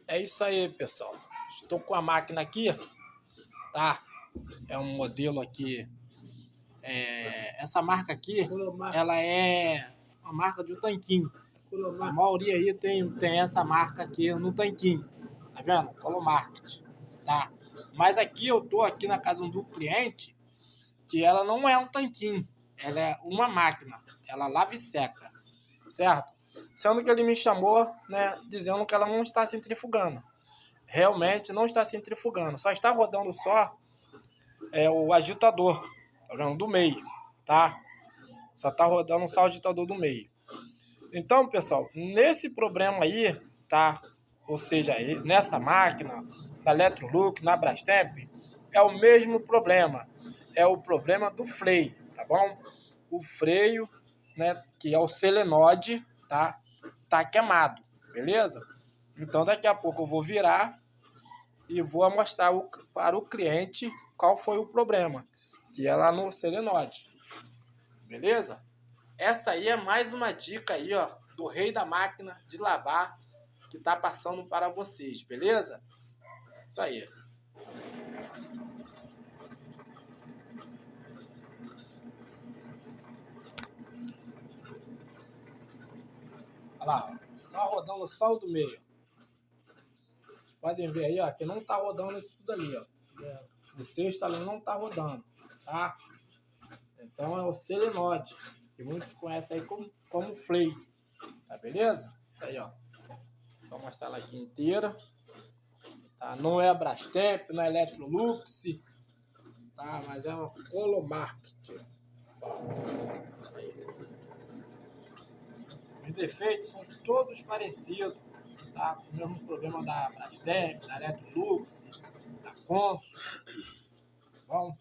É isso aí, pessoal. Estou com a máquina aqui, tá? É um modelo aqui. Essa marca aqui, ela é uma marca de um tanquinho. A maioria aí tem essa marca aqui no tanquinho. Tá vendo? Colomarket, tá? Mas aqui eu tô aqui na casa do cliente, que ela não é um tanquinho. Ela é uma máquina. Ela lava e seca, certo? Sendo que ele me chamou, né, dizendo que ela não está centrifugando. Realmente não está centrifugando, só está rodando só o agitador, tá vendo? Do meio, tá? Só está rodando só o agitador do meio. Então, pessoal, nesse problema aí, tá? Ou seja, nessa máquina, na Electrolux, na Brastemp, é o mesmo problema. É o problema do freio, tá bom? O freio, né, que é o selenode, tá? Tá queimado, beleza? Então, daqui a pouco eu vou virar e vou mostrar para o cliente qual foi o problema, que é lá no selenode, beleza? Essa aí é mais uma dica aí, ó, do rei da máquina de lavar que tá passando para vocês, beleza? Isso aí. Olha lá, ó, só rodando só o do meio. Vocês podem ver aí, ó, que não tá rodando isso tudo ali, ó. O seu instalado não tá rodando, tá? Então é o selenode, que muitos conhecem aí como freio, tá beleza? Isso aí, ó. Vou mostrar ela aqui inteira. Tá? Não é a Brastemp, não é a Electrolux, tá? Mas é uma Colomarket. Os defeitos são todos parecidos, tá? O mesmo problema da Brastemp, da Electrolux, da Consul, tá bom?